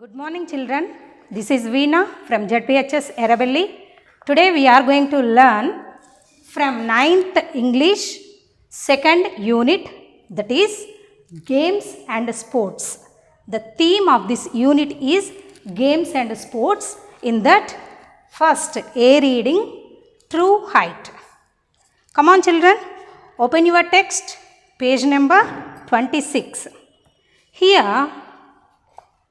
Good morning children, this is Veena from ZPHS Erabelli. Today we are going to learn from 9th English 2nd unit, that is games and sports. The theme of this unit is games and sports. In that first A reading, true height. Come on children, open your text, page number 26. Here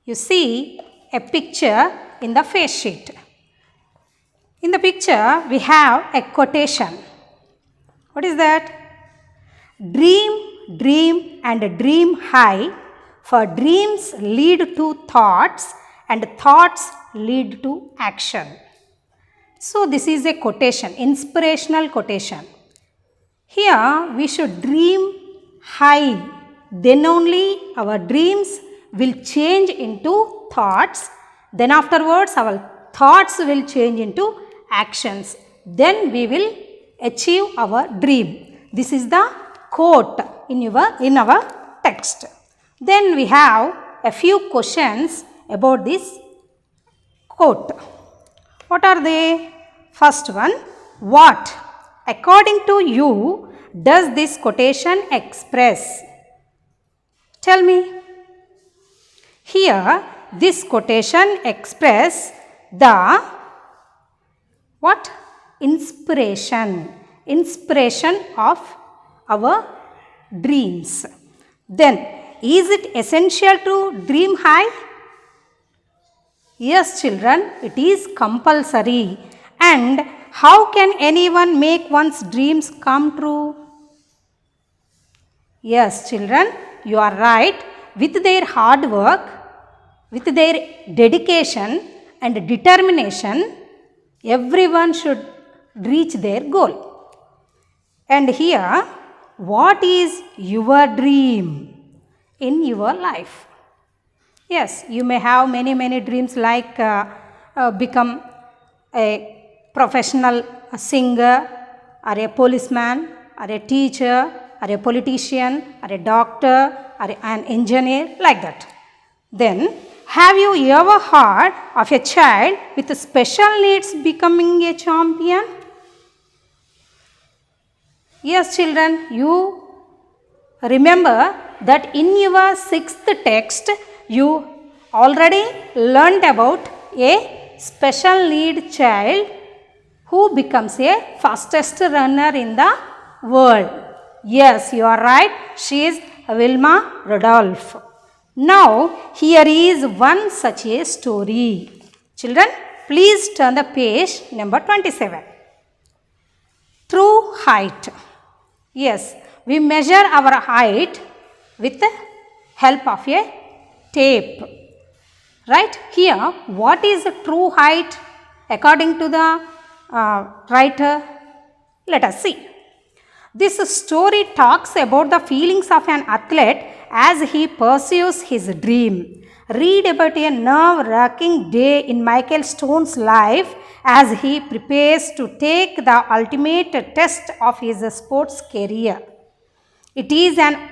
you see a picture in the face sheet. In the picture, we have a quotation. What is that? Dream, dream and dream high, for dreams lead to thoughts and thoughts lead to action. So, this is a quotation, inspirational quotation. Here, we should dream high, then only our dreams will change into thoughts, then afterwards our thoughts will change into actions, then we will achieve our dream. This is the quote in our text. Then we have a few questions about this quote. What are they? First one, what according to you does this quotation express? Tell me. Here, this quotation expresses the what? Inspiration of our dreams. Then, is it essential to dream high? Yes, children, it is compulsory. And how can anyone make one's dreams come true? Yes, children, you are right. With their hard work, with their dedication and determination, everyone should reach their goal. And here, what is your dream in your life? Yes, you may have many dreams like become a professional singer or a policeman or a teacher or a politician or a doctor or an engineer, like that. Then, have you ever heard of a child with special needs becoming a champion? Yes, children, you remember that in your 6th text, you already learnt about a special need child who becomes a fastest runner in the world. Yes, you are right. She is Wilma Rudolph. Now, here is one such a story. Children, please turn the page number 27. True height. Yes, we measure our height with the help of a tape. Right? Here, what is the true height according to the writer? Let us see. This story talks about the feelings of an athlete as he pursues his dream. Read about a nerve-wracking day in Michael Stone's life as he prepares to take the ultimate test of his sports career. It is an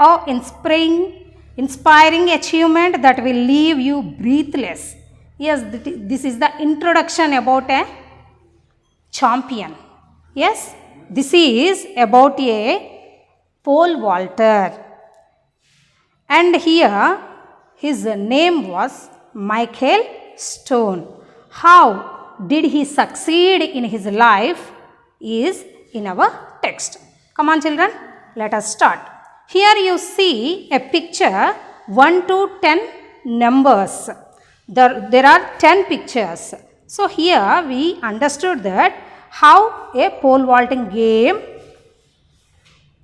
inspiring achievement that will leave you breathless. Yes, this is the introduction about a champion. Yes, this is about a pole vaulter. And here his name was Michael Stone. How did he succeed in his life is in our text. Come on children, let us start. Here you see a picture 1 to 10 numbers. There are 10 pictures. So here we understood that how a pole vaulting game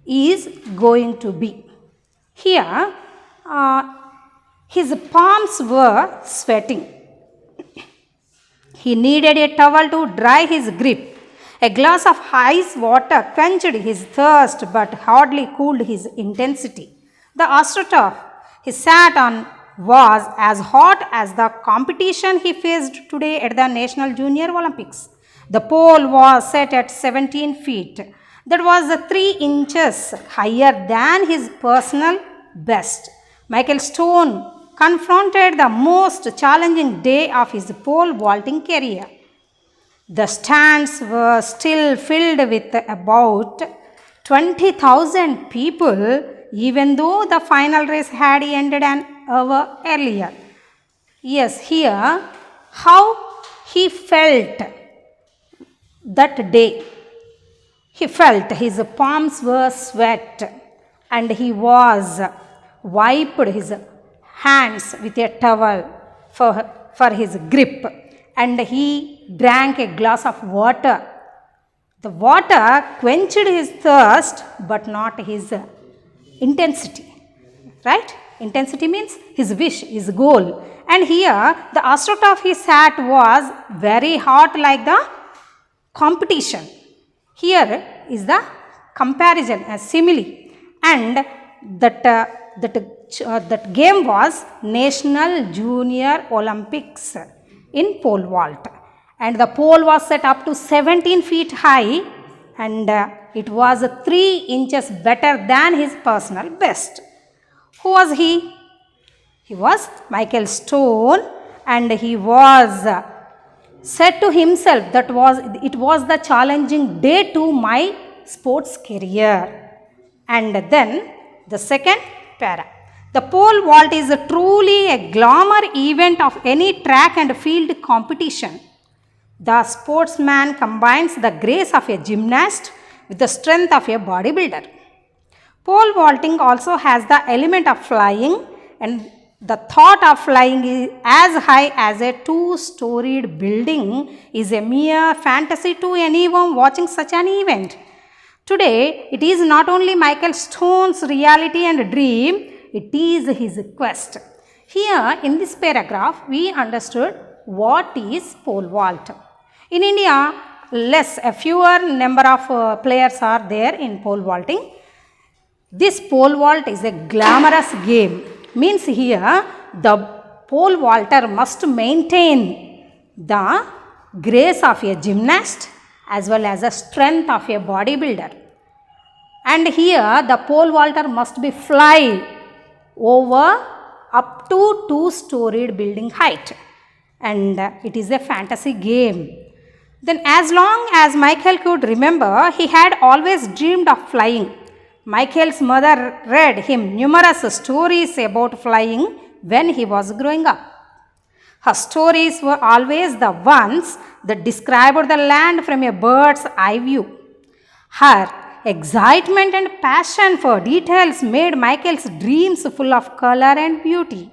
is going to be. Here his palms were sweating. He needed a towel to dry his grip. A glass of ice water quenched his thirst but hardly cooled his intensity. The astroturf he sat on was as hot as the competition he faced today at the National Junior Olympics. The pole was set at 17 feet. That was 3 inches higher than his personal best. Michael Stone confronted the most challenging day of his pole vaulting career. The stands were still filled with about 20,000 people, even though the final race had ended an hour earlier. Yes, here how he felt that day. He felt his palms were sweat and he was wiped his hands with a towel for his grip, and he drank a glass of water. The water quenched his thirst but not his intensity. Right? Intensity means his wish, his goal. And here the astroturf he sat was very hot like the competition. Here is the comparison, a simile, and that game was National Junior Olympics in pole vault, and the pole was set up to 17 feet high, and it was 3 inches better than his personal best. Who was he? He was Michael Stone, and he was said to himself that it was the challenging day to my sports career. And then the second para. The pole vault is truly a glamour event of any track and field competition. The sportsman combines the grace of a gymnast with the strength of a bodybuilder. Pole vaulting also has the element of flying, and the thought of flying as high as a 2-storied building is a mere fantasy to anyone watching such an event. Today, it is not only Michael Stone's reality and dream, it is his quest. Here in this paragraph, we understood what is pole vault. In India, a fewer number of players are there in pole vaulting. This pole vault is a glamorous game. Means here the pole vaulter must maintain the grace of a gymnast as well as the strength of a bodybuilder. And here the pole vaulter must be fly over up to 2-storied building height, and it is a fantasy game. Then as long as Michael could remember, he had always dreamed of flying. Michael's mother read him numerous stories about flying when he was growing up. Her stories were always the ones that described the land from a bird's eye view. Her excitement and passion for details made Michael's dreams full of color and beauty.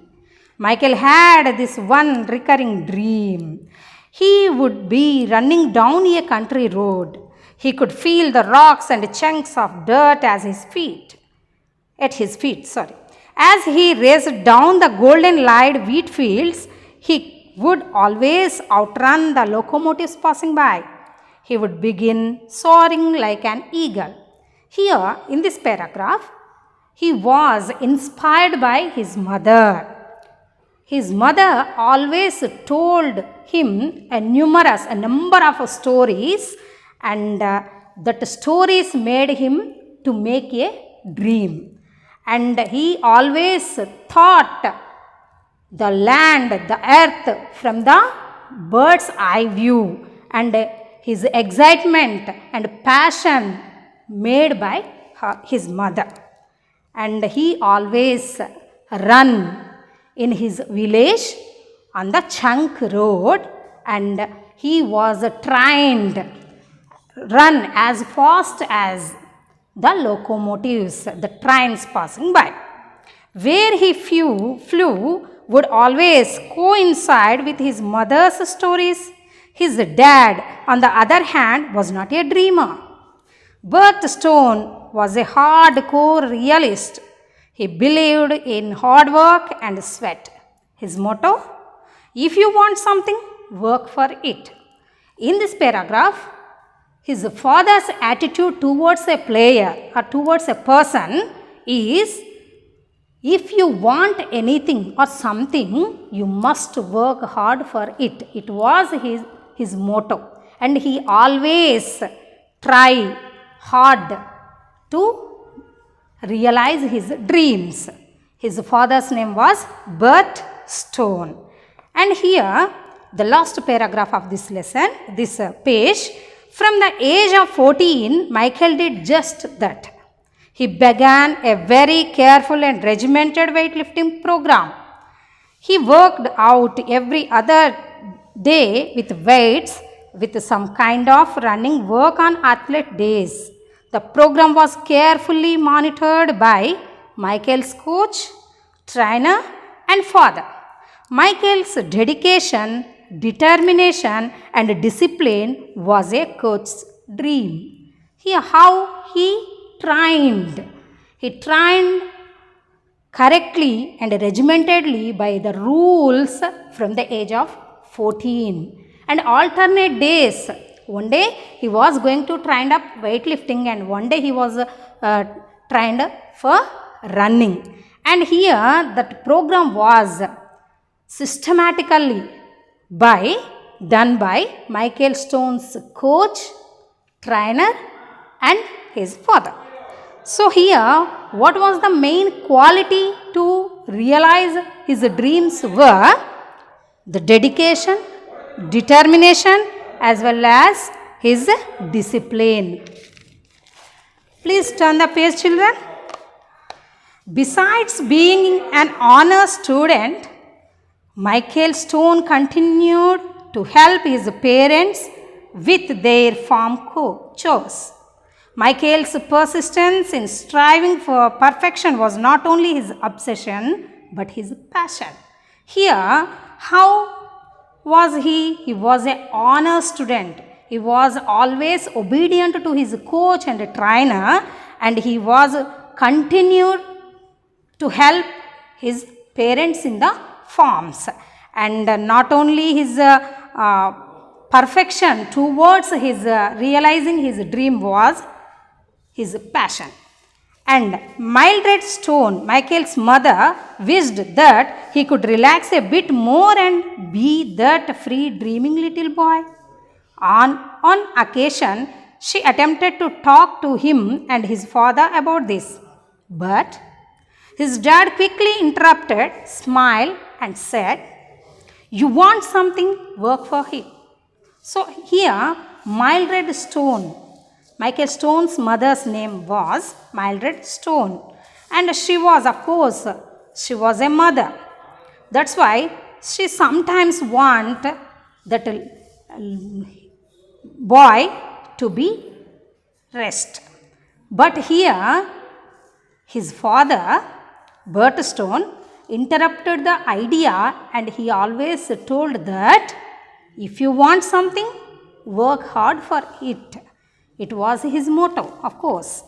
Michael had this one recurring dream. He would be running down a country road. He could feel the rocks and chunks of dirt at his feet. As he raced down the golden light wheat fields, he would always outrun the locomotives passing by. He would begin soaring like an eagle. Here in this paragraph, he was inspired by his mother. His mother always told him a number of stories, and that stories made him to make a dream. And he always thought the land, the earth from the bird's eye view, and his excitement and passion made by his mother. And he always run in his village on the chunk road, and he was trained run as fast as the locomotives, the trains passing by. Where he flew would always coincide with his mother's stories. His dad, on the other hand, was not a dreamer. Bert Stone was a hardcore realist. He believed in hard work and sweat. His motto, if you want something, work for it. In this paragraph, his father's attitude towards a player or towards a person is, if you want anything or something, you must work hard for it. It was his motto, and he always try hard to realize his dreams. His father's name was Bert Stone. And here, the last paragraph of this lesson, this page, from the age of 14, Michael did just that. He began a very careful and regimented weightlifting program. He worked out every other day with weights, with some kind of running work on athlete days. The program was carefully monitored by Michael's coach, trainer, and father. Michael's dedication, determination, and discipline was a coach's dream. Here, how he trained. He trained correctly and regimentedly by the rules from the age of 14. And alternate days, one day he was going to train up weightlifting and one day he was trained for running. And here that program was systematically done by Michael Stone's coach, trainer, and his father. So here, what was the main quality to realize his dreams were the dedication, determination, as well as his discipline. Please turn the page, children. Besides being an honor student, Michael Stone continued to help his parents with their farm chores. Michael's persistence in striving for perfection was not only his obsession but his passion. Here, how was he? He was an honor student. He was always obedient to his coach and trainer, and he was continued to help his parents in the farms. And not only his perfection towards his realizing his dream was his passion. And Mildred Stone, Michael's mother, wished that he could relax a bit more and be that free dreaming little boy. On occasion, she attempted to talk to him and his father about this. But his dad quickly interrupted, smiled, and said, "You want something? Work for it." So here, Mildred Stone, Michael Stone's mother's name was Mildred Stone. And she was, of course, she was a mother. That's why she sometimes want that boy to be rest. But here, his father, Bert Stone, interrupted the idea, and he always told that if you want something, work hard for it. It was his motto, of course.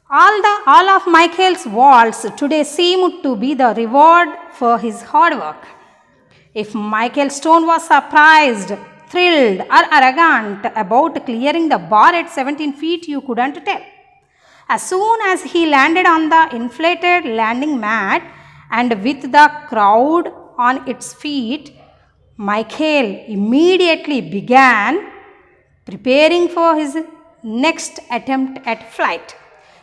All of Michael's waltz today seemed to be the reward for his hard work. If Michael Stone was surprised, thrilled, or arrogant about clearing the bar at 17 feet, you couldn't tell. As soon as he landed on the inflated landing mat and with the crowd on its feet, Michael immediately began preparing for his next attempt at flight.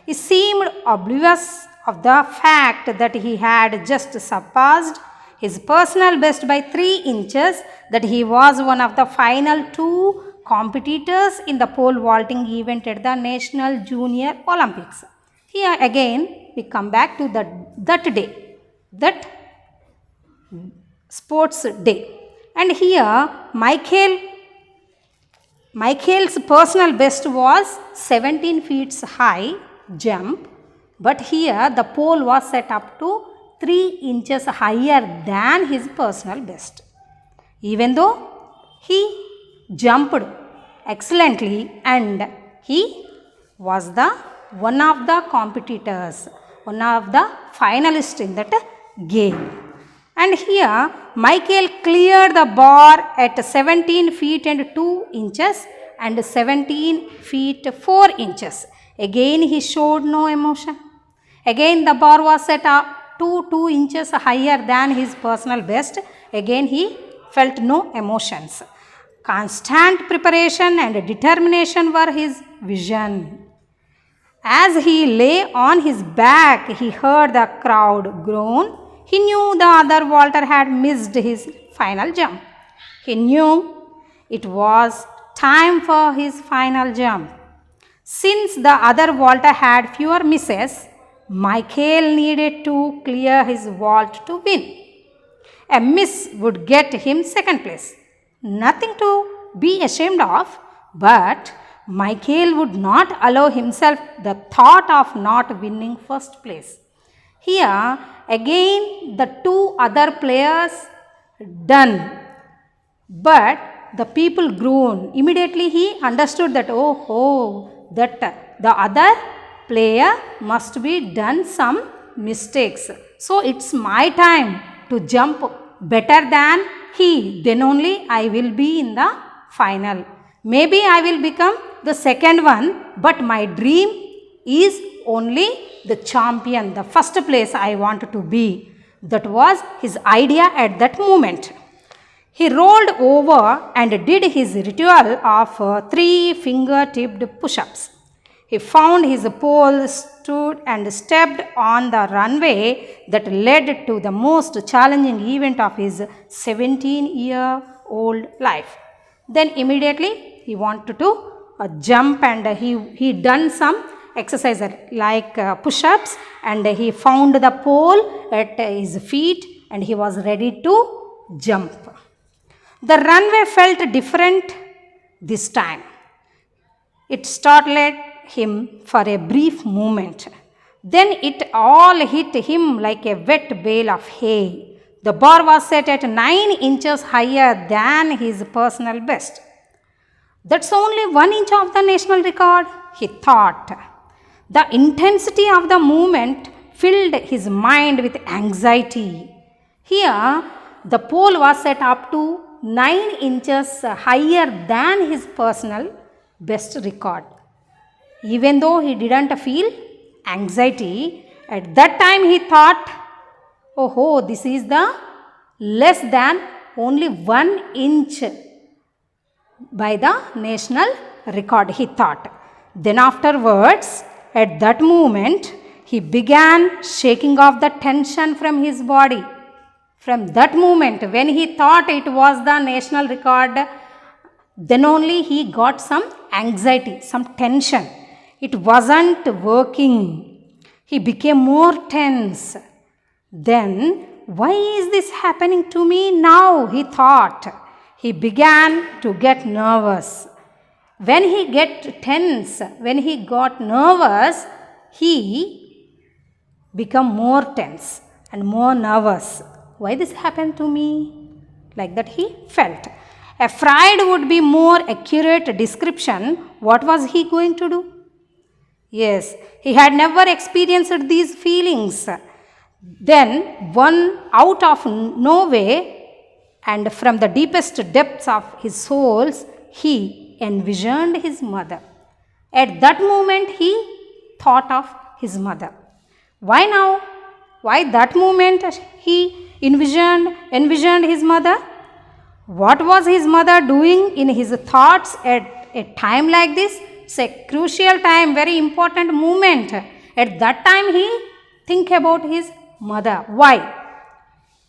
He seemed oblivious of the fact that he had just surpassed his personal best by 3 inches, that he was one of the final 2 competitors in the pole vaulting event at the National Junior Olympics. Here again, we come back to that day, that sports day. And here, Michael's personal best was 17 feet high jump, but here the pole was set up to 3 inches higher than his personal best. Even though he jumped excellently and he was one of the competitors, one of the finalists in that game. And here Michael cleared the bar at 17 feet and 2 inches and 17 feet 4 inches. Again he showed no emotion. Again the bar was set up to 2 inches higher than his personal best. Again he felt no emotions. Constant preparation and determination were his vision. As he lay on his back, he heard the crowd groan. He knew the other Walter had missed his final jump. He knew it was time for his final jump. Since the other Walter had fewer misses, Michael needed to clear his vault to win. A miss would get him second place. Nothing to be ashamed of, but Michael would not allow himself the thought of not winning first place. Here again the two other players done, but the people groaned. Immediately he understood that that the other player must be done some mistakes. So it's my time to jump better than he. Then only I will be in the final. Maybe I will become the second one, but my dream is only the champion, the first place I want to be. That was his idea at that moment. He rolled over and did his ritual of 3 finger-tipped push-ups. He found his pole, stood and stepped on the runway that led to the most challenging event of his 17-year-old life. Then immediately he wanted to jump, and he done some exercise like push-ups, and he found the pole at his feet and he was ready to jump. The runway felt different this time. It startled him for a brief moment. Then it all hit him like a wet bale of hay. The bar was set at 9 inches higher than his personal best. That's only 1 inch of the national record, he thought. The intensity of the movement filled his mind with anxiety. Here, the pole was set up to 9 inches higher than his personal best record. Even though he didn't feel anxiety, at that time he thought, this is the less than only 1 inch by the national record, he thought. Then afterwards, at that moment, he began shaking off the tension from his body. From that moment, when he thought it was the national record, then only he got some anxiety, some tension. It wasn't working. He became more tense. Then, why is this happening to me now, he thought. He began to get nervous. When he got nervous, he became more tense and more nervous. Why this happened to me? Like that he felt. Afraid would be more accurate description. What was he going to do? Yes, he had never experienced these feelings. Then, one out of nowhere and from the deepest depths of his soul, he envisioned his mother. At that moment, he thought of his mother. Why now? Why that moment he envisioned his mother? What was his mother doing in his thoughts at a time like this? It's a crucial time, very important moment. At that time he think about his mother. Why?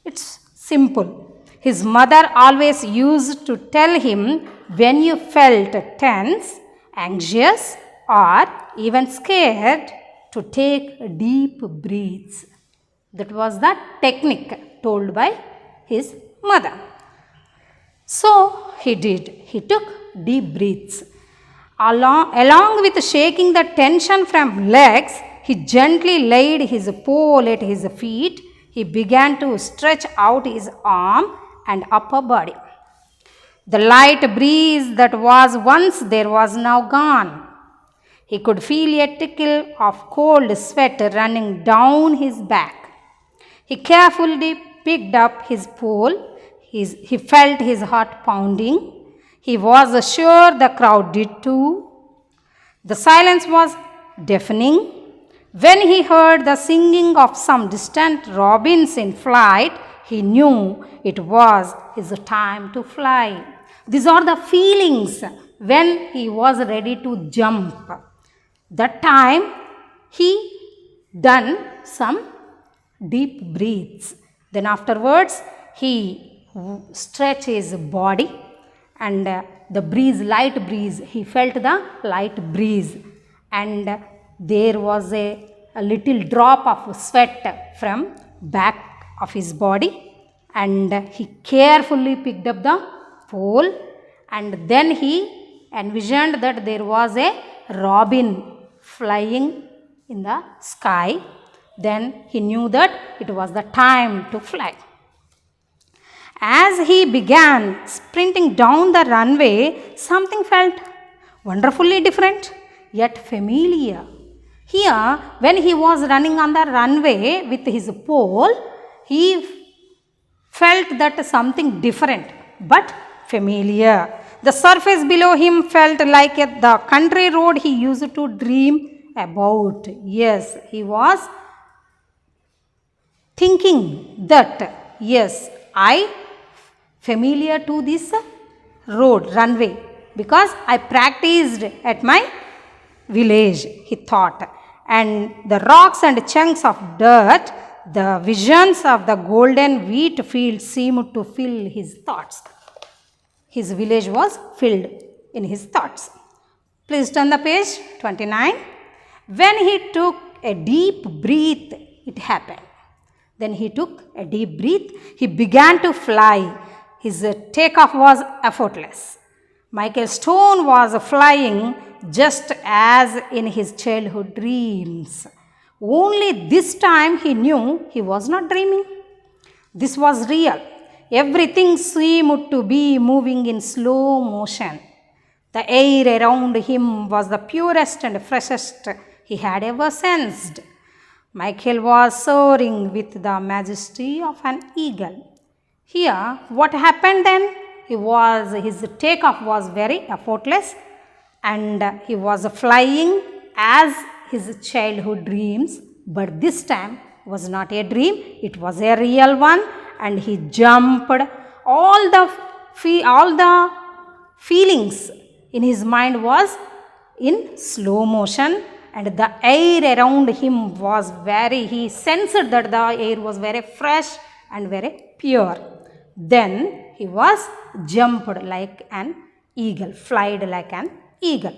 It's simple. His mother always used to tell him, when you felt tense, anxious, or even scared, to take deep breaths. That was the technique told by his mother. So he did. He took deep breaths. Along with shaking the tension from legs, he gently laid his pole at his feet. He began to stretch out his arm and upper body. The light breeze that was once there was now gone. He could feel a trickle of cold sweat running down his back. He carefully picked up his pole. He felt his heart pounding. He was sure the crowd did too. The silence was deafening. When he heard the singing of some distant robins in flight, he knew it was his time to fly. These are the feelings when he was ready to jump. That time he done some deep breaths. Then afterwards he stretched his body, and the breeze, light breeze, he felt the light breeze, and there was a little drop of sweat from back of his body, and he carefully picked up the pole, and then he envisioned that there was a robin flying in the sky. Then he knew that it was the time to fly. As he began sprinting down the runway, something felt wonderfully different yet familiar. Here, when he was running on the runway with his pole, he felt that something different but familiar. The surface below him felt like the country road he used to dream about. Yes, he was thinking that, yes, I familiar to this road, runway, because I practiced at my village, he thought. And the rocks and chunks of dirt, the visions of the golden wheat field seemed to fill his thoughts. His village was filled in his thoughts. Please turn the page 29. When he took a deep breath, it happened. Then he took a deep breath. He began to fly. His takeoff was effortless. Michael Stone was flying just as in his childhood dreams. Only this time he knew he was not dreaming. This was real. Everything seemed to be moving in slow motion. The air around him was the purest and freshest he had ever sensed. Michael was soaring with the majesty of an eagle. Here, what happened then? His takeoff was very effortless, and he was flying as his childhood dreams, but this time was not a dream, it was a real one, and he jumped. All the feelings in his mind was in slow motion, and the air around him was he sensed that the air was very fresh and very pure. Then he was jumped like an eagle, flied like an eagle.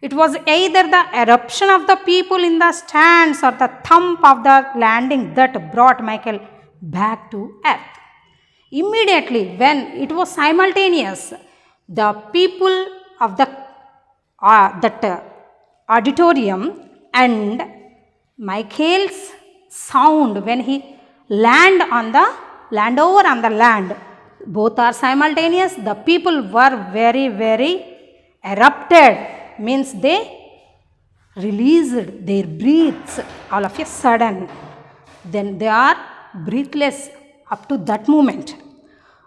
It was either the eruption of the people in the stands or the thump of the landing that brought Michael back to earth. Immediately, when it was simultaneous, the people of the that auditorium and Michael's sound when he land over on the land, both are simultaneous. The people were very, very erupted, means they released their breaths all of a sudden. Then they are breathless up to that moment.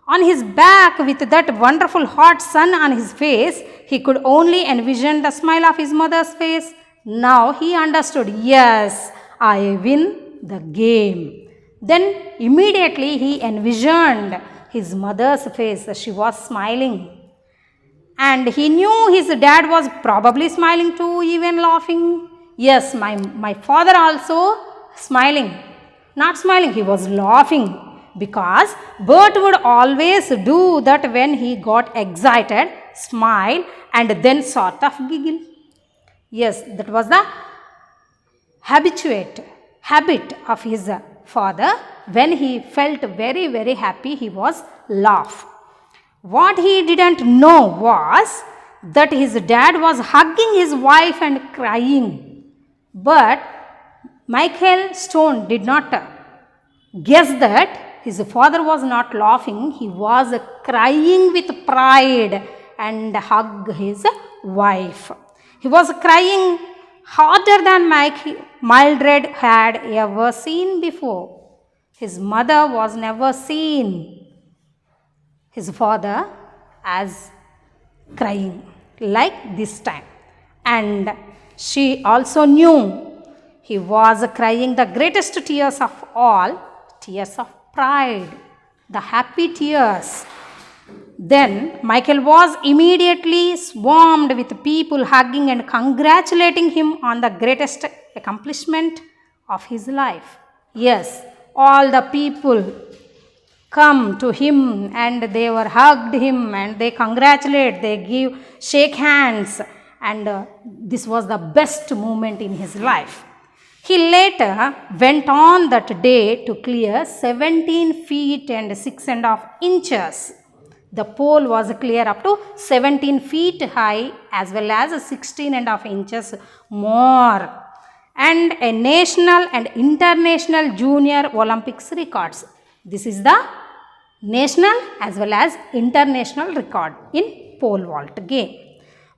On his back, with that wonderful hot sun on his face, he could only envision the smile of his mother's face. Now he understood, yes, I win the game. Then immediately he envisioned his mother's face. She was smiling. And he knew his dad was probably smiling too, even laughing. Yes, my father also smiling. Not smiling, he was laughing. Because Bert would always do that when he got excited, smile, and then sort of giggle. Yes, that was the habit of his father. When he felt very, very happy, he was laugh. What he didn't know was that his dad was hugging his wife and crying. But Michael Stone did not guess that his father was not laughing. He was crying with pride and hugged his wife. He was crying harder than Mildred had ever seen before. His mother was never seen his father as crying like this time. And she also knew he was crying the greatest tears of all, tears of pride, the happy tears. Then Michael was immediately swarmed with people hugging and congratulating him on the greatest accomplishment of his life. Yes, all the people come to him and they were hugged him and they congratulate, they shake hands, and this was the best moment in his life. He later went on that day to clear 17 feet and 6.5 inches. The pole was clear up to 17 feet high as well as 16.5 inches more, and a national and international junior Olympics records. This is the national as well as international record in pole vault game.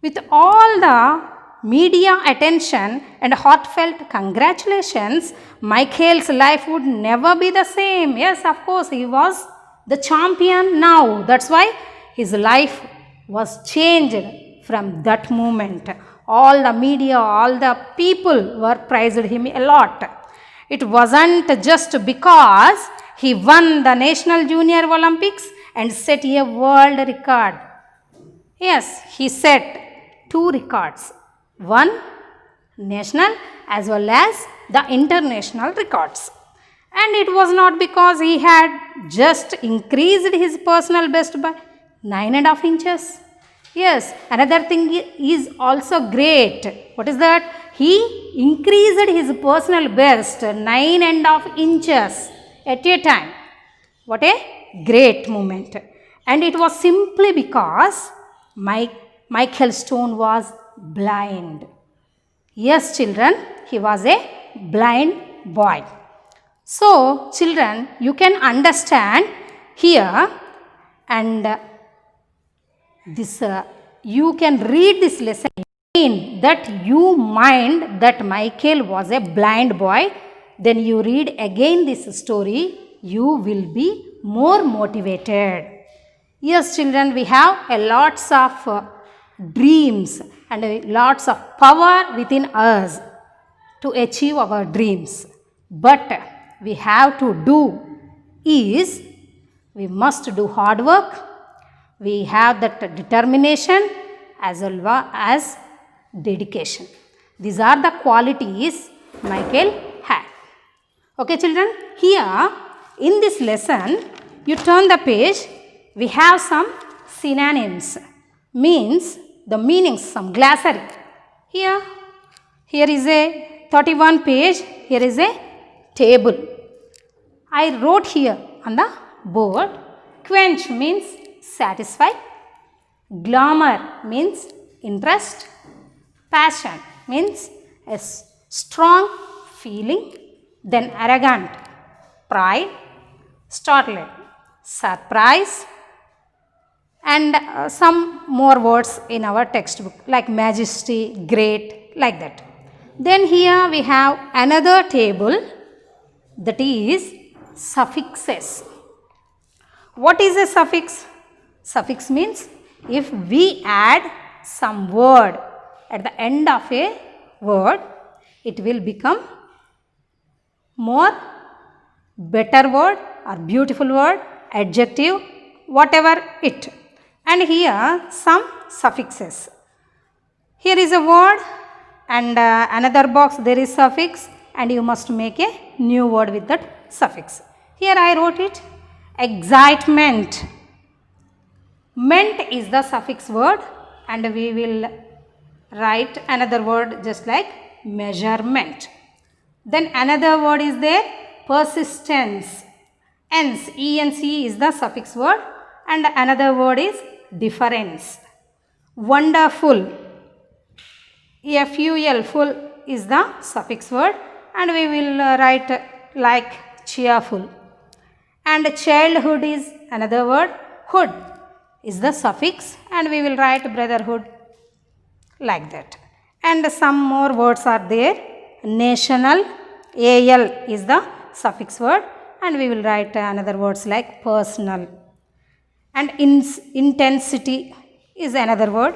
With all the media attention and heartfelt congratulations, Michael's life would never be the same. Yes, of course, he was the champion now. That's why his life was changed from that moment. All the media, all the people were praised him a lot. It wasn't just because he won the National Junior Olympics and set a world record. Yes, he set 2 records. One national as well as the international records. And it was not because he had just increased his personal best by 9.5 inches. Yes, another thing is also great. What is that? He increased his personal best 9.5 inches at a time. What a great moment. And it was simply because Michael Stone was blind. Yes, children, he was a blind boy. So, children, you can understand here, and this you can read this lesson in that you mind that Michael was a blind boy. Then you read again this story, you will be more motivated. Yes, children, we have a lots of dreams and lots of power within us to achieve our dreams. But we have to do is, we must do hard work, we have that determination as well as dedication. These are the qualities Michael had. Okay, children, here in this lesson, you turn the page, we have some synonyms, means the meanings, some glossary. Here is a 31 page, here is a table. I wrote here on the board, quench means satisfy, glamour means interest, passion means a strong feeling, then arrogant, pride, startled, surprise, and some more words in our textbook like majesty, great, like that. Then here we have another table, that is suffixes. What is a suffix? Suffix means if we add some word at the end of a word, it will become more better word or beautiful word, adjective, whatever it. And here some suffixes. Here is a word and another box there is suffix, and you must make a new word with that suffix. Here I wrote it, excitement. Meant is the suffix word, and we will write another word just like measurement. Then another word is there, persistence. Ence, E-N-C is the suffix word, and another word is difference. Wonderful, F-U-L, full is the suffix word, and we will write like cheerful. And childhood is another word, hood is the suffix, and we will write brotherhood like that. And some more words are there, national, AL is the suffix word, and we will write another words like personal. And intensity is another word,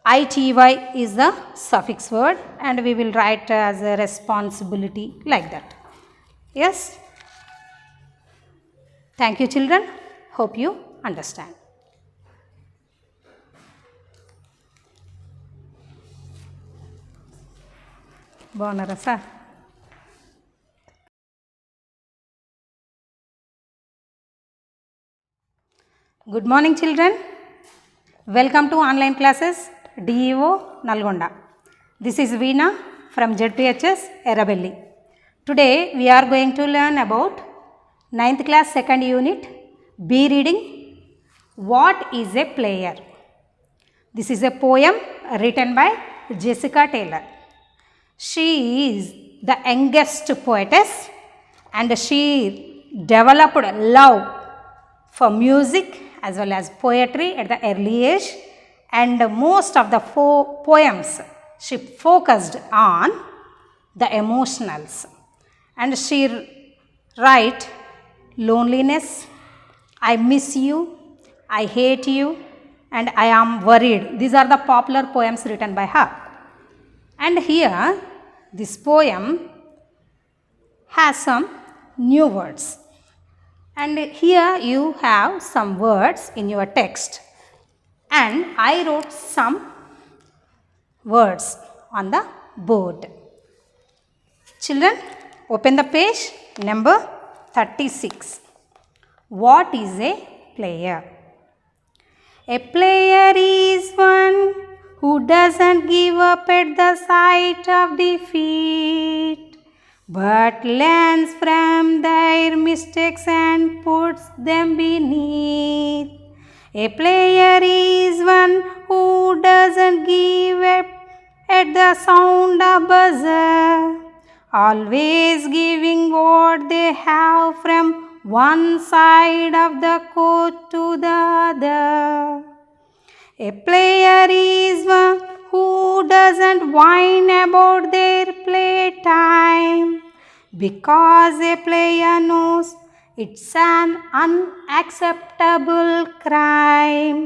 ITY is the suffix word, and we will write as a responsibility like that. Yes? Thank you, children. Hope you understand. బాగున్నారా sir? Good morning children. Welcome to online classes DEO Nalgonda. This is Veena from ZPHS Erabelli. Today we are going to learn about 9th class 2nd unit B reading. What is a player? This is a poem written by Jessica Taylor. She is the youngest poetess and she developed love for music as well as poetry at the early age, and most of the poems she focused on the emotionals, and she write loneliness, I miss you, I hate you, and I am worried. These are the popular poems written by her. And here this poem has some new words, and here you have some words in your text, and I wrote some words on the board. Children, open the page number 36. What is a player? A player is one who doesn't give up at the sight of defeat, but learns from their mistakes and puts them beneath. A player is one who doesn't give up at the sound of buzzer, always giving what they have from one side of the court to the other. A player is one who doesn't whine about their playtime, because a player knows it's an unacceptable crime.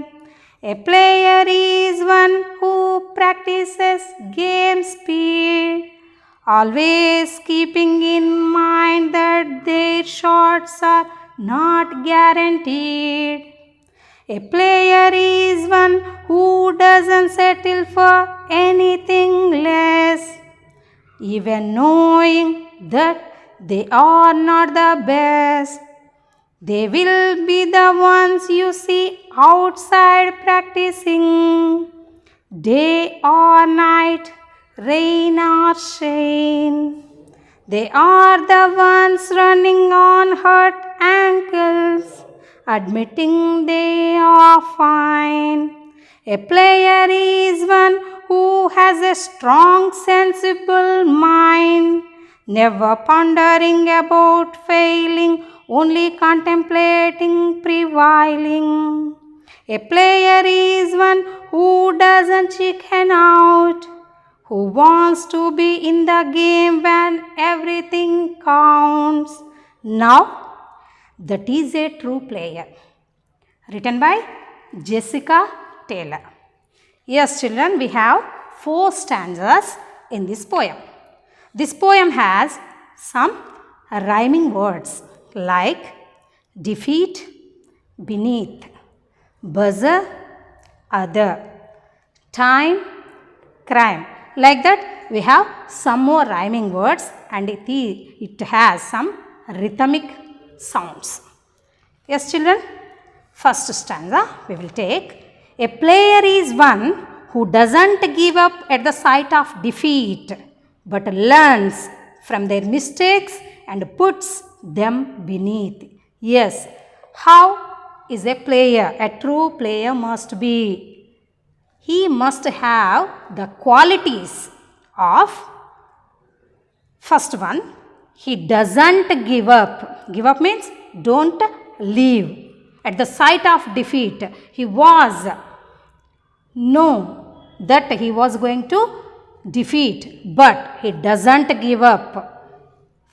A player is one who practices game speed, always keeping in mind that their shots are not guaranteed. A player is one who doesn't settle for anything less, even knowing that they are not the best. They will be the ones you see outside practicing, day or night, rain or shine. They are the ones running on hurt ankles, admitting they are fine. A player is one who has a strong, sensible mind, never pondering about failing, only contemplating prevailing. A player is one who doesn't chicken out, who wants to be in the game when everything counts. Now, that is a true player. Written by Jessica Taylor. Yes, children, we have 4 stanzas in this poem. This poem has some rhyming words like defeat, beneath, buzzer, other, time, crime. Like that, we have some more rhyming words, and it has some rhythmic sounds. Yes, children, first stanza we will take. A player is one who doesn't give up at the sight of defeat, but learns from their mistakes and puts them beneath. Yes, how is a player? A true player must be, he must have the qualities of, first one, he doesn't give up. Give up means don't leave. At the sight of defeat, he was know that he was going to defeat, but he doesn't give up.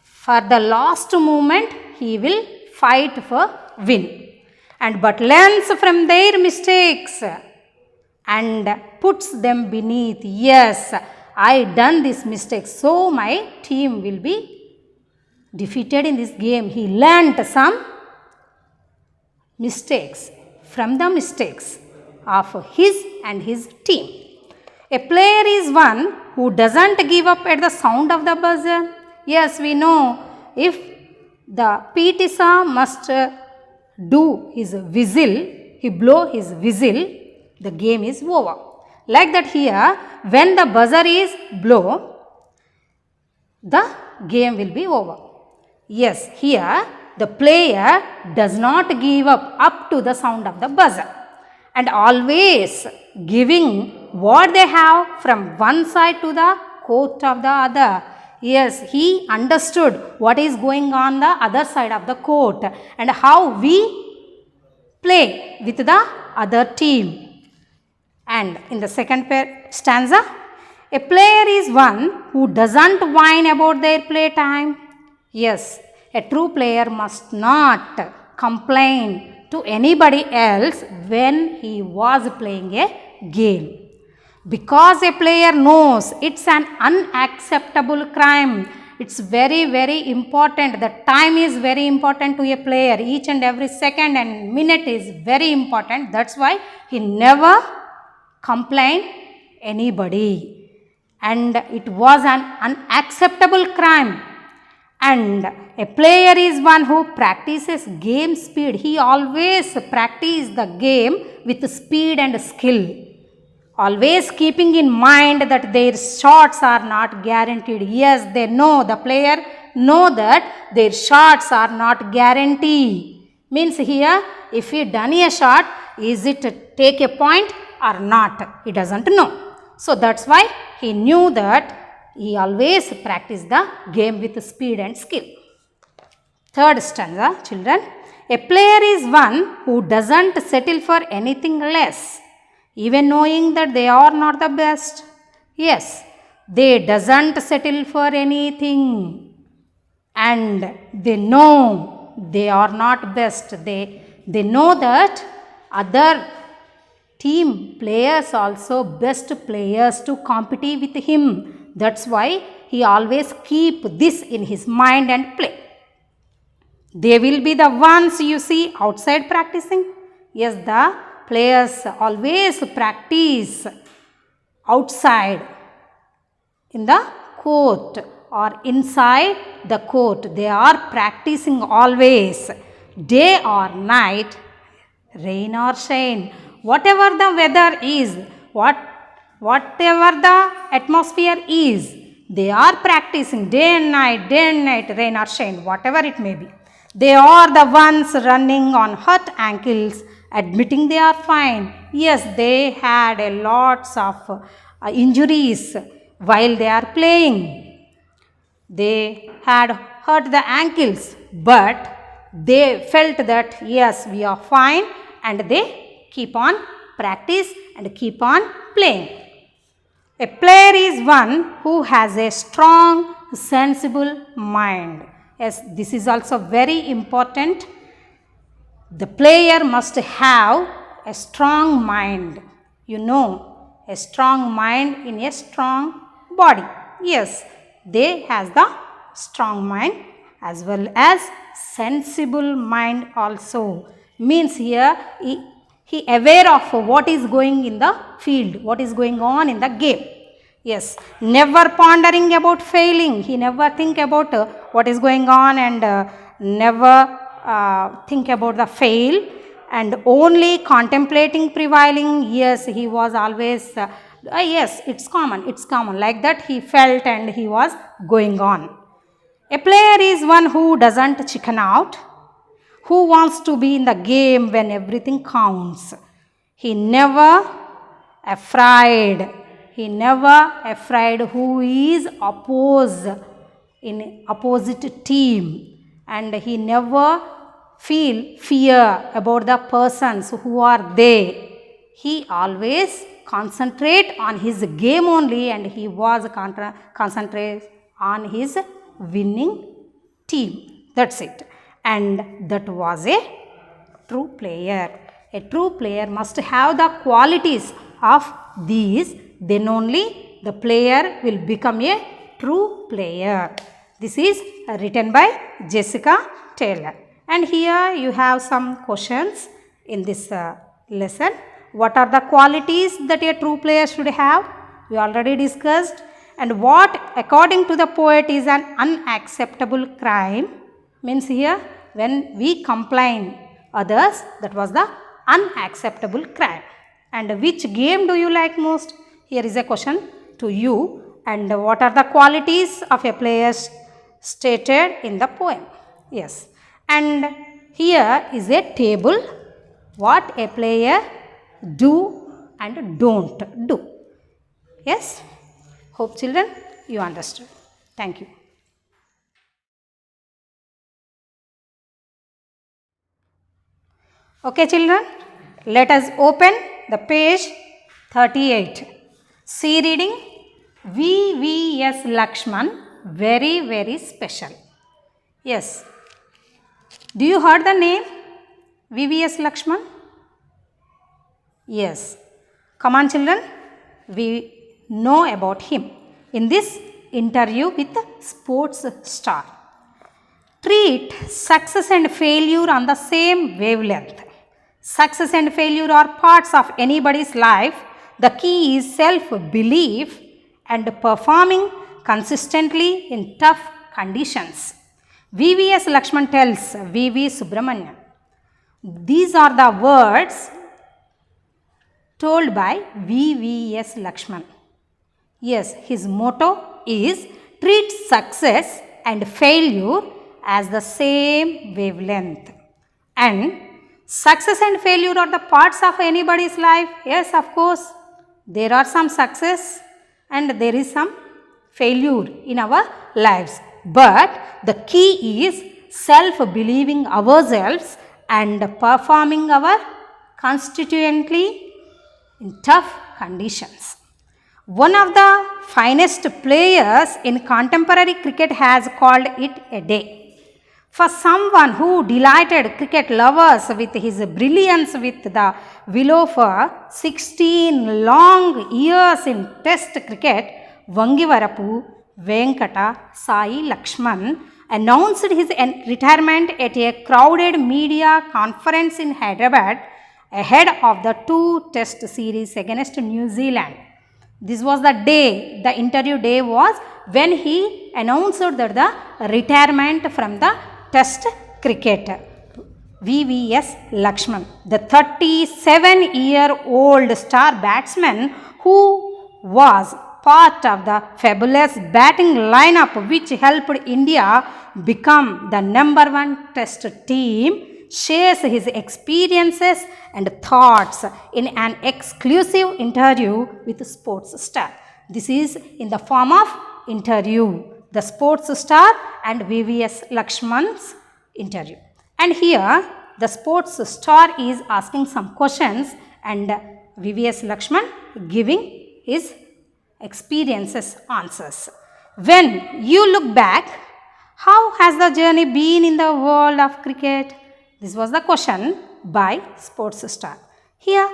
For the last moment, he will fight for win. And but learns from their mistakes and puts them beneath. Yes, I done this mistake, so my team will be defeated in this game. He learnt some mistakes from the mistakes of his and his team. A player is one who doesn't give up at the sound of the buzzer. Yes, we know if the PT sir must do his whistle, he blow his whistle, the game is over. Like that here, when the buzzer is blow, the game will be over. Yes, here the player does not give up to the sound of the buzzer and always giving what they have from one side to the court of the other. Yes, he understood what is going on the other side of the court and how we play with the other team. And in the second stanza, a player is one who doesn't whine about their playtime. Yes, a true player must not complain to anybody else when he was playing a game. Because a player knows it's an unacceptable crime. It's very, very important. The time is very important to a player. Each and every second and minute is very important. That's why he never complained anybody. And it was an unacceptable crime. And a player is one who practices game speed. He always practices the game with speed and skill. Always keeping in mind that their shots are not guaranteed. Yes, they know, the player know that their shots are not guaranteed. Means here, if he done a shot, is it take a point or not? He doesn't know. So that's why he knew that he always practiced the game with speed and skill. Third stanza, children. A player is one who doesn't settle for anything less, even knowing that they are not the best. Yes, they doesn't settle for anything and they know they are not best. They know that other team players also best players to compete with him. That's why he always keep this in his mind and play. They will be the ones you see outside practicing. Yes, the players always practice outside in the court or inside the court. They are practicing always, day or night, rain or shine. Whatever the weather is, whatever the atmosphere is, they are practicing day and night, rain or shine, whatever it may be. They are the ones running on hurt ankles, admitting they are fine. Yes, they had a lots of injuries while they are playing. They had hurt the ankles, but they felt that yes, we are fine, and they keep on practice and keep on playing. A player is one who has a strong, sensible mind. Yes, this is also very important. The player must have a strong mind. You know, a strong mind in a strong body. Yes, they has the strong mind as well as sensible mind also. Means here he aware of what is going in the field, what is going on in the game. Yes, never pondering about failing. He never think about what is going on and never think about the fail and only contemplating prevailing. Yes, he was always, yes, it's common. Like that he felt and he was going on. A player is one who doesn't chicken out, who wants to be in the game when everything counts. He never afraid who is in opposite team, and he never feel fear about the persons who are there. He always concentrate on his game only, and he was concentrate on his winning team. That's it. And that was a true player. A true player must have the qualities of these, then only the player will become a true player. This is written by Jessica Taylor. And here you have some questions in this lesson. What are the qualities that a true player should have? we already discussed. And what according to the poet is an unacceptable crime means here when we complain others, that was the unacceptable crime. And which game do you like most? Here is a question to you. And what are the qualities of a player stated in the poem? Yes. And here is a table what a player do and don't do. Yes. Hope children you understood. Thank you. Okay children, let us open the page 38. See reading VVS Lakshman, very special. Yes. Do you heard the name VVS Lakshman? Yes. Come on children, we know about him in this interview with Sports Star. Treat success and failure on the same wavelength. Success and failure are parts of anybody's life. The key is self-belief and performing consistently in tough conditions. VVS Lakshman tells VV Subramanian. These are the words told by VVS Lakshman. Yes, his motto is treat success and failure as the same wavelength. And success and failure are the parts of anybody's life. Yes, of course, there are some success and there is some failure in our lives. But the key is self-believing ourselves and performing our constituently in tough conditions. One of the finest players in contemporary cricket has called it a day. For someone who delighted cricket lovers with his brilliance with the willow for 16 long years in Test cricket, Vangivarapu Venkata Sai Lakshman announced his retirement at a crowded media conference in Hyderabad ahead of the 2 Test series against New Zealand. This was the day, the interview day was when he announced that the retirement from the Test cricket. VVS Lakshman, the 37-year-old star batsman who was part of the fabulous batting lineup which helped India become the #1 Test team, shares his experiences and thoughts in an exclusive interview with Sports Star. This is in the form of interview, the Sports Star and VVS Lakshman's interview. And here the Sports Star is asking some questions and VVS Lakshman giving his experiences answers. When you look back, how has the journey been in the world of cricket? This was the question by Sports Star. Here,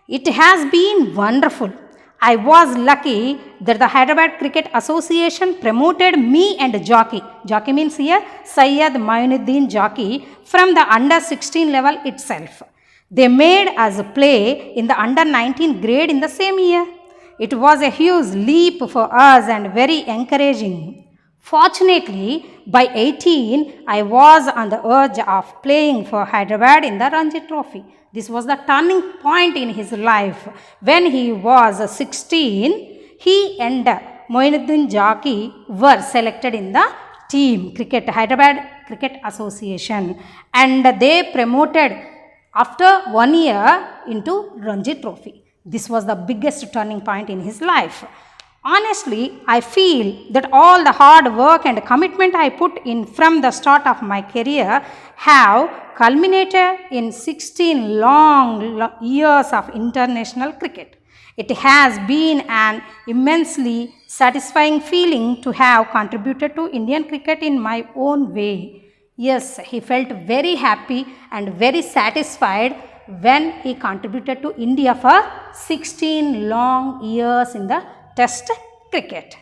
it has been wonderful. I was lucky that the Hyderabad Cricket Association promoted me and Jockey. Jockey means here Syed Mainuddin Jockey from the under 16 level itself. They made us play in the under 19 grade in the same year. It was a huge leap for us and very encouraging. Fortunately, by 18, I was on the urge of playing for Hyderabad in the Ranji Trophy. This was the turning point in his life. When he was 16, he and Moinuddin Jockey were selected in the team cricket, Hyderabad Cricket Association, and they promoted after 1 year into Ranji Trophy. This was the biggest turning point in his life. Honestly, I feel that all the hard work and commitment I put in from the start of my career have culminated in 16 long years of international cricket. It has been an immensely satisfying feeling to have contributed to Indian cricket in my own way. Yes, he felt very happy and very satisfied when he contributed to India for 16 long years in the Test cricket.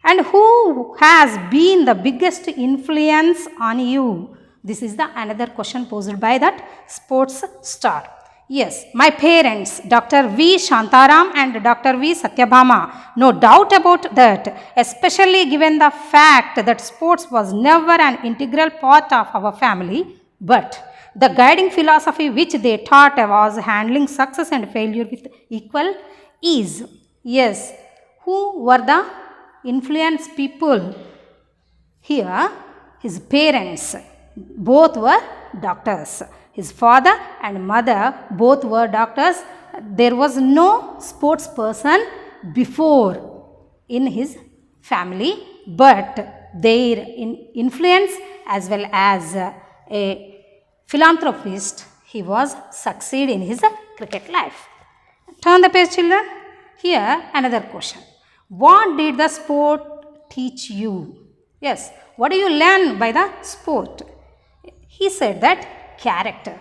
And who has been the biggest influence on you? This is the another question posed by that Sports Star. Yes, my parents, Dr. V. Shantaram and Dr. V. Satyabhama, no doubt about that, especially given the fact that sports was never an integral part of our family, but the guiding philosophy which they taught was handling success and failure with equal ease. Yes, who were the influence people? Here, his parents both were doctors. His father and mother both were doctors. There was no sports person before in his family, but their influence as well as a philanthropist, he was succeed in his cricket life. Turn the page, children. Here, another question. What did the sport teach you? Yes, what do you learn by the sport? He said that character.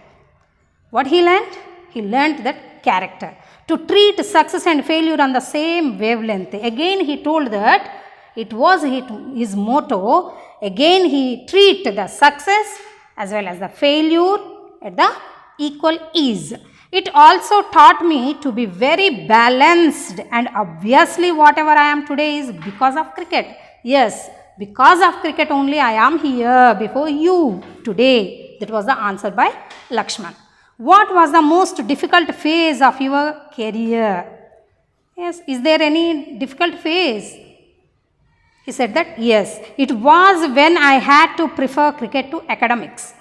What he learned? He learned that character. To treat success and failure on the same wavelength. Again, he told that it was his motto. Again, he treat the success as well as the failure at the equal ease. It also taught me to be very balanced, and obviously whatever I am today is because of cricket. Yes, because of cricket only I am here before you today. That was the answer by Lakshman. What was the most difficult phase of your career? Yes, is there any difficult phase? He said that yes, it was when I had to prefer cricket to academics.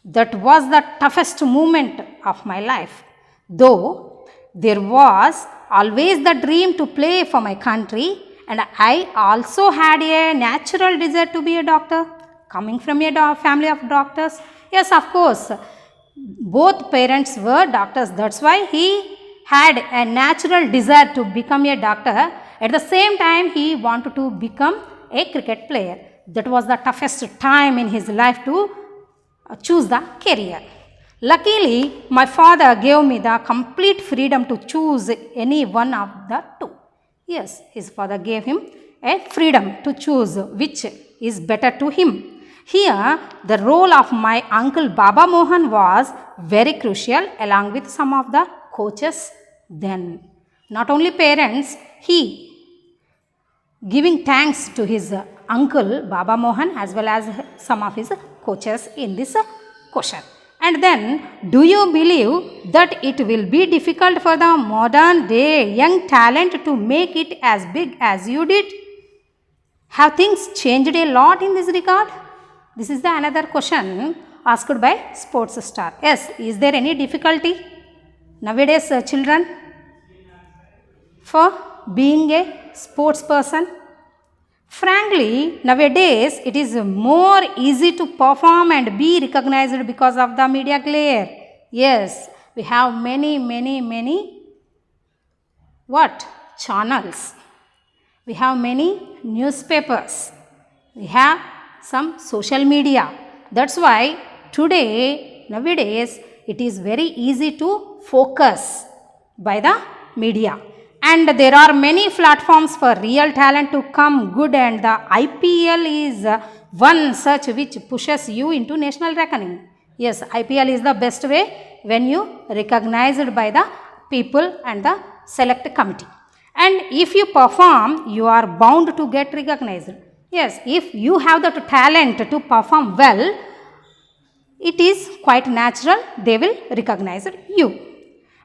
That was the toughest moment of my life. Though there was always the dream to play for my country, and I also had a natural desire to be a doctor, coming from a family of doctors. Yes, of course, both parents were doctors. That's why he had a natural desire to become a doctor. At the same time, he wanted to become a cricket player. That was the toughest time in his life to choose the career. Luckily, my father gave me the complete freedom to choose any one of the two. Yes, his father gave him a freedom to choose which is better to him. Here, the role of my uncle Baba Mohan was very crucial along with some of the coaches then. Not only parents, he giving thanks to his uncle Baba Mohan as well as some of his coaches in this question. And then, do you believe that it will be difficult for the modern day young talent to make it as big as you did? Have things changed a lot in this regard? This is the another question asked by sports star. Yes, is there any difficulty nowadays children for being a sports person? Frankly, nowadays it is more easy to perform and be recognized because of the media glare. Yes, we have many what? Channels. We have many newspapers. We have some social media. That's why today, nowadays, it is very easy to focus by the media. And there are many platforms for real talent to come good, and the IPL is one such which pushes you into national reckoning. Yes, IPL is the best way when you recognized by the people and the select committee. And if you perform, you are bound to get recognized. Yes, if you have the talent to perform well, it is quite natural they will recognize you.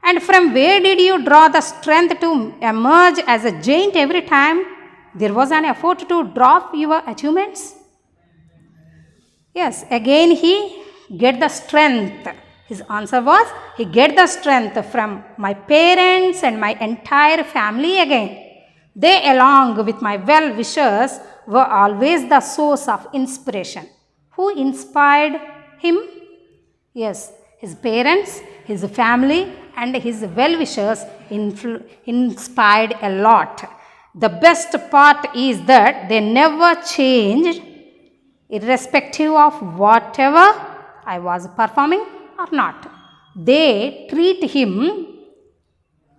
And from where did you draw the strength to emerge as a giant every time there was an effort to drop your achievements? Yes, again he get the strength. His answer was, he get the strength from my parents and my entire family again. They along with my well-wishers were always the source of inspiration. Who inspired him? Yes, his parents, his family and his well-wishers inspired a lot. The best part is that they never changed irrespective of whatever I was performing or not. They treat him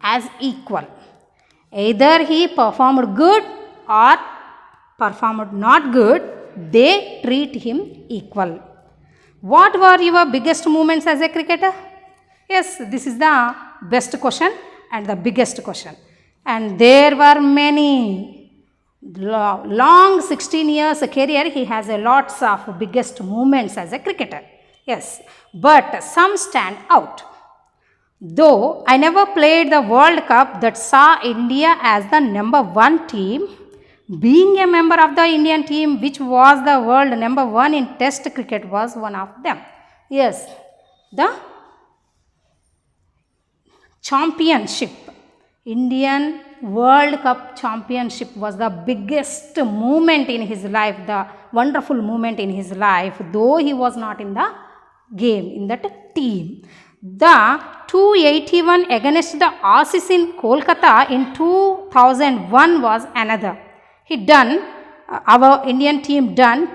as equal. Either he performed good or performed not good, they treat him equal. What were your biggest moments as a cricketer? Yes, this is the best question and the biggest question. And there were many long 16 years career, he has a lots of biggest moments as a cricketer. Yes, but some stand out. Though I never played the World Cup that saw India as the number one team, being a member of the Indian team which was the world number one in test cricket was one of them. Yes, the championship, Indian World Cup championship was the biggest moment in his life, the wonderful moment in his life, though he was not in the game, in that team. The 281 against the Aussies in Kolkata in 2001 was another. Our Indian team done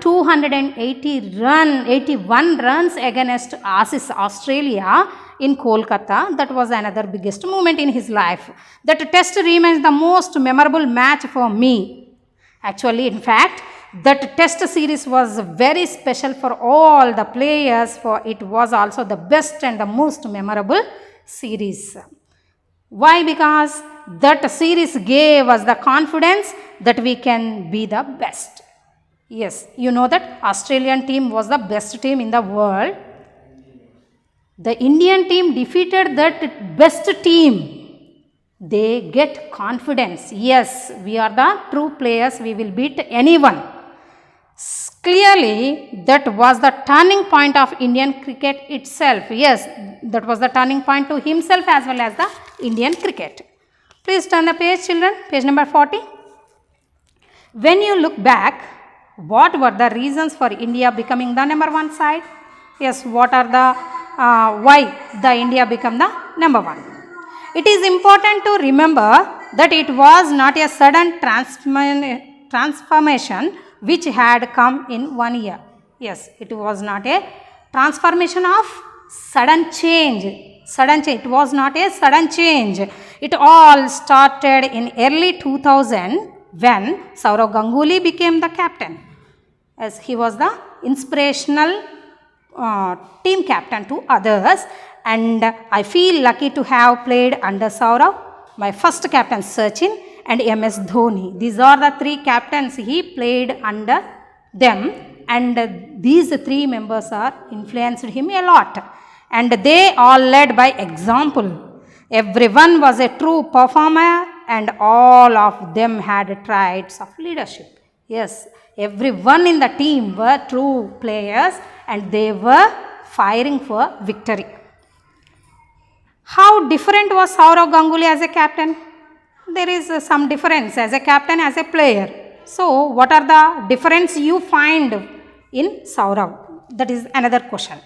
81 runs against Aussies, Australia in Kolkata. That was another biggest moment in his life. That test remains the most memorable match for me. Actually, in fact, that test series was very special for all the players, for it was also the best and the most memorable series. Why? Because that series gave us the confidence that we can be the best. Yes, you know that Australian team was the best team in the world. The Indian team defeated that best team. They get confidence. Yes, we are the true players. We will beat anyone. Clearly, that was the turning point of Indian cricket itself. Yes, that was the turning point to himself as well as the Indian cricket. Please turn the page, children. Page number 40. When you look back, what were the reasons for India becoming the number one side? Yes, what are the why the India become the number one? It is important to remember that it was not a sudden transformation which had come in 1 year. Yes, it was not a transformation of sudden change. It was not a sudden change. It all started in early 2000 when Sourav Ganguly became the captain, as he was the inspirational team captain to others, and I feel lucky to have played under Sourav. My first captain Sachin and MS Dhoni. These are the three captains he played under them, and these three members are influenced him a lot, and they all led by example. Everyone was a true performer and all of them had traits of leadership. Yes, everyone in the team were true players and they were firing for victory. How different was Sourav Ganguly as a captain? There is some difference as a captain, as a player. So, what are the difference you find in Sourav? That is another question.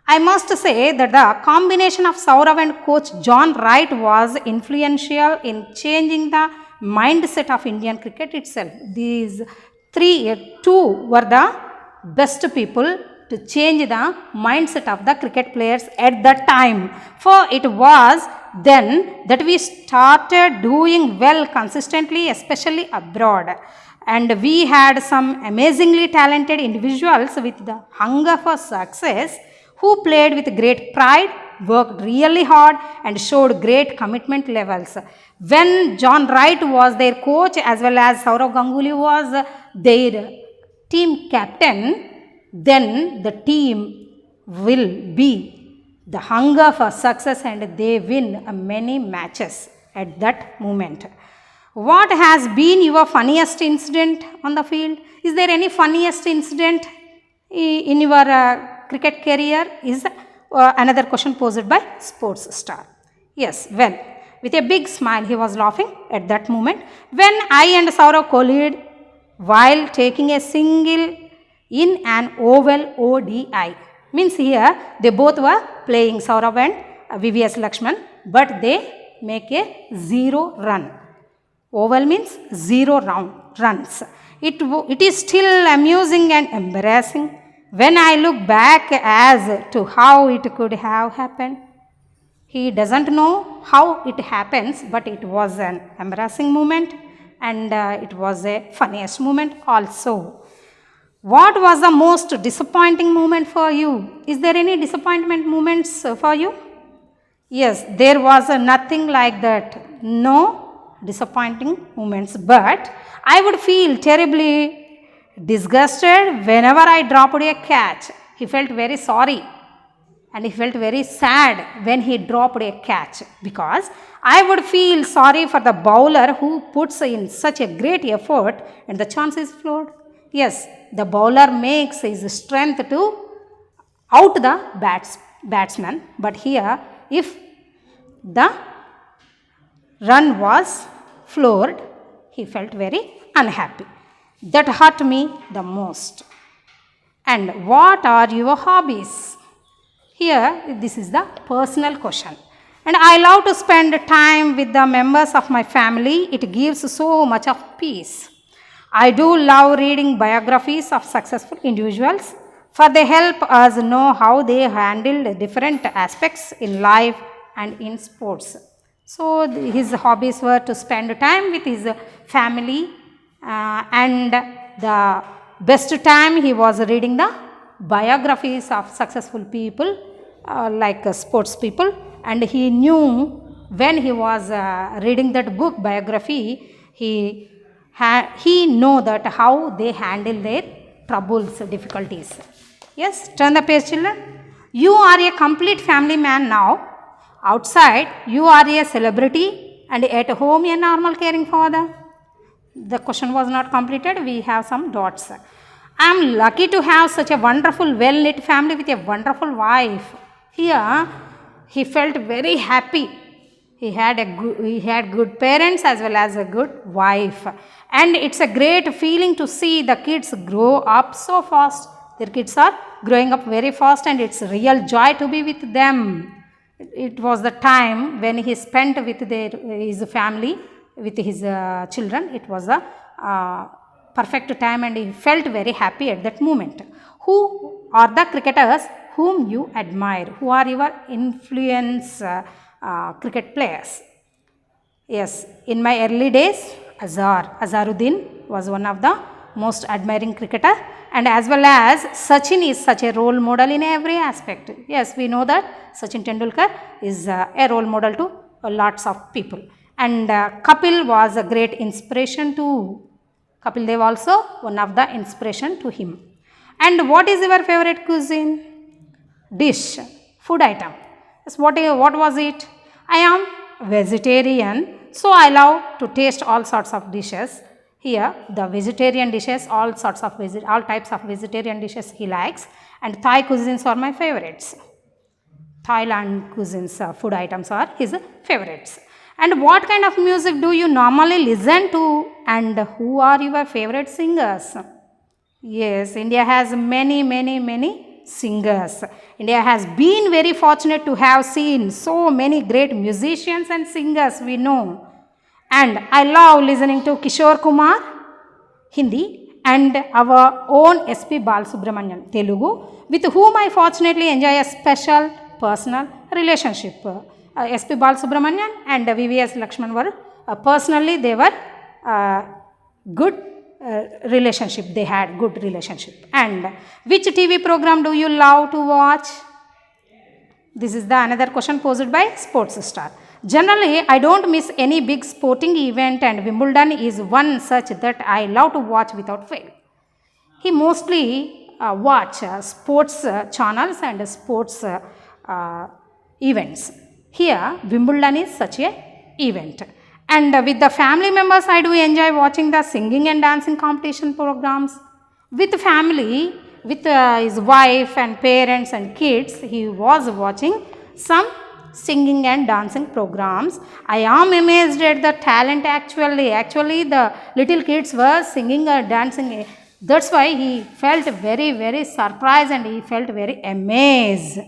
I must say that the combination of Sourav and coach John Wright was influential in changing the mindset of Indian cricket itself. These two were the best people to change the mindset of the cricket players at that time. For it was then that we started doing well consistently, especially abroad. And we had some amazingly talented individuals with the hunger for success who played with great pride, worked really hard and showed great commitment levels. When John Wright was their coach as well as Sourav Ganguly was their team captain, then the team will be the hunger for success and they win many matches at that moment. What has been your funniest incident on the field? Is there any funniest incident in your cricket career? Is another question posed by Sports Star. Yes, well, with a big smile he was laughing at that moment when I and Sourav collided while taking a single in an oval ODI. Means here they both were playing, Sourav and VVS Lakshman, but they make a 0 run. Oval means 0 runs. It is still amusing and embarrassing when I look back as to how it could have happened. He doesn't know how it happens, but it was an embarrassing moment and it was a funniest moment also. What was the most disappointing moment for you? Is there any disappointment moments for you? Yes, there was nothing like that. No disappointing moments, but I would feel terribly disgusted whenever I dropped a catch. He felt very sorry and he felt very sad when he dropped a catch because I would feel sorry for the bowler who puts in such a great effort and the chance is flowed. Yes, the bowler makes his strength to out the batsman, but here if the run was floored, he felt very unhappy. That hurt me the most. And what are your hobbies? Here, this is the personal question. And I love to spend time with the members of my family. It gives so much of peace. I do love reading biographies of successful individuals, for they help us know how they handled different aspects in life and in sports. So, his hobbies were to spend time with his family, and the best time he was reading the biographies of successful people like sports people, and he knew when he was reading that book biography, he know that how they handle their troubles, difficulties. Yes, turn the page, children. You are a complete family man now. Outside, you are a celebrity, and at home, a normal caring father. The question was not completed. We have some dots. I am lucky to have such a wonderful, well-knit family with a wonderful wife. Here, he felt very happy. He had good parents as well as a good wife. And it's a great feeling to see the kids grow up so fast. Their kids are growing up very fast, and it's a real joy to be with them. It was the time when he spent with his family, with his children. It was a perfect time, and he felt very happy at that moment. Who are the cricketers whom you admire? Who are your influence cricket players? Yes, in my early days, Azharuddin was one of the most admiring cricketer, and as well as Sachin is such a role model in every aspect. Yes, we know that Sachin Tendulkar is a role model to lots of people, and Kapil was a great inspiration to Kapil Dev, also one of the inspiration to him. And what is your favorite cuisine? Dish, food item. Yes, what was it? I am vegetarian, so I love to taste all sorts of dishes. Here, the vegetarian dishes, all types of vegetarian dishes he likes, and Thai cuisines are my favorites. Thailand cuisines, food items are his favorites. And what kind of music do you normally listen to, and who are your favorite singers? Yes, India has many singers. India has been very fortunate to have seen so many great musicians and singers we know. And I love listening to Kishore Kumar, Hindi, and our own S.P. Balasubramanian, Telugu, with whom I fortunately enjoy a special personal relationship. S.P. Balasubramanian and V.V.S. Lakshman were personally they were good relationship. They had good relationship. And which TV program do you love to watch? This is the another question posed by Sports Star. Generally, I don't miss any big sporting event, and Wimbledon is one such that I love to watch without fail. He mostly watch sports channels and sports events. Here, Wimbledon is such a event. And with the family members, I do enjoy watching the singing and dancing competition programs. With family, with his wife and parents and kids, he was watching some singing and dancing programs. I am amazed at the talent actually. Actually, the little kids were singing or dancing. That's why he felt very surprised, and he felt very amazed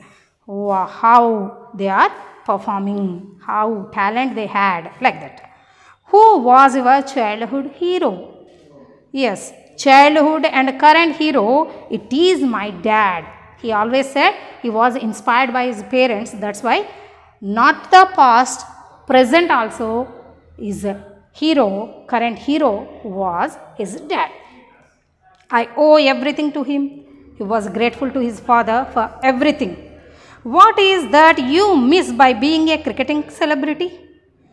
how they are performing, how talent they had, like that. Who was your childhood hero? Yes, childhood and current hero, it is my dad. He always said he was inspired by his parents. That's why not the past, present also is a hero, current hero was his dad. I owe everything to him. He was grateful to his father for everything. What is that you miss by being a cricketing celebrity?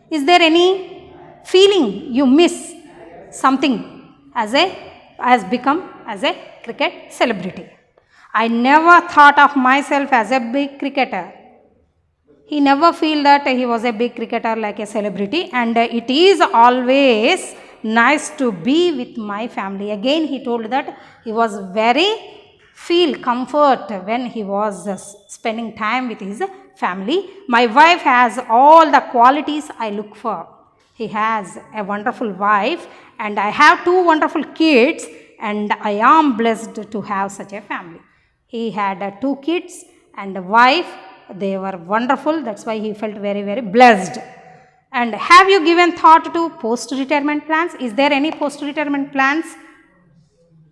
Is there any feeling you miss something as a has become as a cricket celebrity? I never thought of myself as a big cricketer. He never feel that he was a big cricketer like a celebrity, and it is always nice to be with my family. Again he told that he was very feel comfort when he was spending time with his family. My wife has all the qualities I look for. He has a wonderful wife and I have two wonderful kids, and I am blessed to have such a family. He had two kids and a wife. They were wonderful. That's why he felt very, very blessed. And have you given thought to post-retirement plans? Is there any post-retirement plans?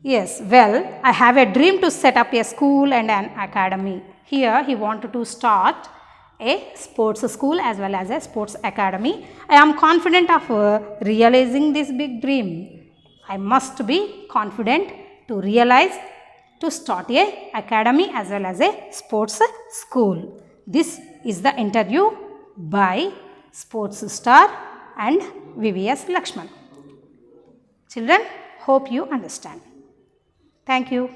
Yes, well, I have a dream to set up a school and an academy. Here he wanted to start a sports school as well as a sports academy. I am confident of realizing this big dream. I must be confident to realize to start a academy as well as a sports school. This is the interview by sports star and VVS Lakshman. Children, hope you understand. Thank you.